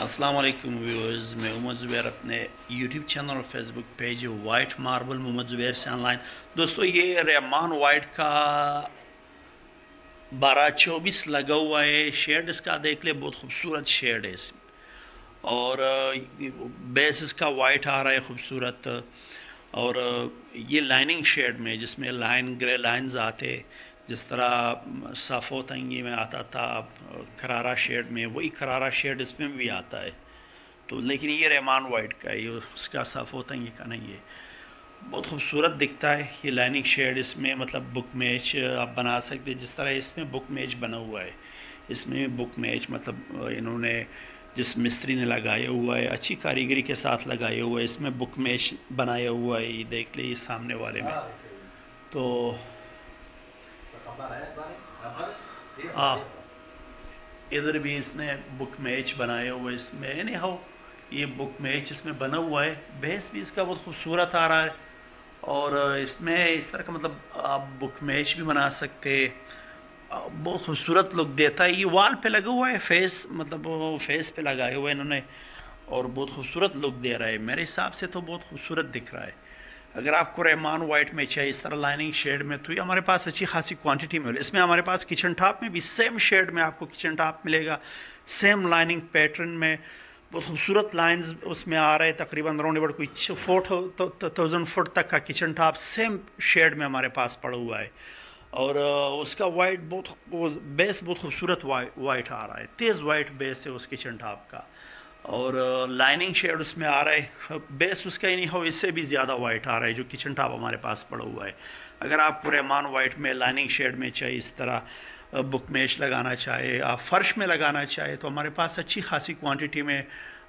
السلام علیکم ویورز، میں محمد زبیر اپنے یوٹیوب چینل اور فیس بک پیج وائٹ ماربل محمد زبیر سے آن لائن. دوستو یہ رحمان وائٹ کا 1224 لگا ہوا ہے. شیڈ اس کا دیکھ لے، بہت خوبصورت شیڈ ہے اس میں، اور بیس اس کا وائٹ آ رہا ہے خوبصورت. اور یہ لائننگ شیڈ میں، جس میں لائن گرے لائنز آتے، جس طرح صافو تنگی میں آتا تھا کرارا شیڈ میں، وہی کرارا شیڈ اس میں بھی آتا ہے. تو لیکن یہ رحمان وائٹ کا ہے، یہ اس کا صافو تنگی کا نہیں ہے. بہت خوبصورت دکھتا ہے یہ لائننگ شیڈ اس میں. مطلب بک میچ آپ بنا سکتے، جس طرح اس میں بک میچ بنا ہوا ہے، اس میں بک میچ مطلب انہوں نے جس مستری نے لگایا ہوا ہے، اچھی کاریگری کے ساتھ لگایا ہوا ہے. اس میں بک میچ بنایا ہوا ہے، یہ دیکھ لیں سامنے والے میں. تو ادھر بھی اس نے بک میچ بنایا ہوا ہے. اس میں اینی ہاؤ یہ بک میچ اس میں بنا ہوا ہے. بیس بھی اس کا بہت خوبصورت آ رہا ہے، اور اس میں اس طرح کا مطلب آپ بک میچ بھی بنا سکتے. بہت خوبصورت لک دیتا ہے. یہ وال پہ لگا ہوا ہے، فیس مطلب فیس پہ لگایا ہوا ہے انہوں نے، اور بہت خوبصورت لک دے رہا ہے. میرے حساب سے تو بہت خوبصورت دکھ رہا ہے. اگر آپ کو رحمان وائٹ میں چاہیے اس طرح لائننگ شیڈ میں، تو یہ ہمارے پاس اچھی خاصی کوانٹٹی میں. اس میں ہمارے پاس کچن ٹاپ میں بھی سیم شیڈ میں آپ کو کچن ٹاپ ملے گا، سیم لائننگ پیٹرن میں. بہت خوبصورت لائنز اس میں آ رہے ہیں، تقریباً راؤنڈ اباؤٹ کوئی 4000 فٹ تک کا کچن ٹاپ سیم شیڈ میں ہمارے پاس پڑا ہوا ہے. اور اس کا وائٹ بیس بہت خوبصورت وائٹ آ رہا ہے، تیز وائٹ بیس ہے اس کچن ٹاپ کا. اور لائننگ شیڈ اس میں آ رہا ہے، بیس اس کا ہی نہیں ہو، اس سے بھی زیادہ وائٹ آ رہا ہے جو کچن ٹاپ ہمارے پاس پڑا ہوا ہے. اگر آپ کو رحمان وائٹ میں لائننگ شیڈ میں چاہیے، اس طرح بک میچ لگانا چاہے، آپ فرش میں لگانا چاہے، تو ہمارے پاس اچھی خاصی کوانٹٹی میں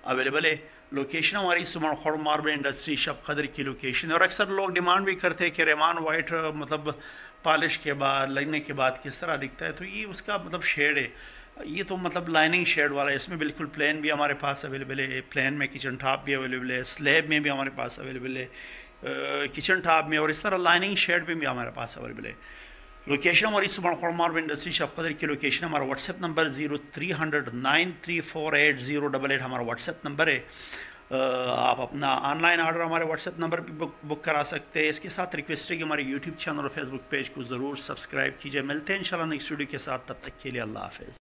اویلیبل ہے. لوکیشن ہماری سمن خور ماربل انڈسٹری شب قدر کی لوکیشن ہے. اور اکثر لوگ ڈیمانڈ بھی کرتے ہیں کہ رحمان وائٹ مطلب پالش کے بعد لگنے کے بعد کس طرح دکھتا ہے. تو یہ اس کا مطلب شیڈ ہے، یہ تو مطلب لائننگ شیڈ والا ہے. اس میں بالکل پلین بھی ہمارے پاس اویلیبل ہے، پلین میں کچن ٹاپ بھی اویلیبل ہے، سلیب میں بھی ہمارے پاس اویلیبل ہے کچن ٹاپ میں، اور اس طرح لائننگ شیڈ میں بھی ہمارے پاس اویلیبل ہے. لوکیشن ہماری سبحان خور ماربل انڈسٹری شب قدر کی لوکیشن. ہمارا واٹس ایپ نمبر 0300934888 ہمارا واٹس ایپ نمبر ہے. آپ اپنا آن لائن آرڈر ہمارے واٹس ایپ نمبر پہ بک کرا سکتے ہیں. اس کے ساتھ ریکویسٹ ہے کہ ہمارے یوٹیوب چینل اور فیس بک پیج کو ضرور سبسکرائب کیجیے. ملتے ہیں انشاءاللہ نیکسٹ ویڈیو کے ساتھ، تب تک کے لیے اللہ حافظ.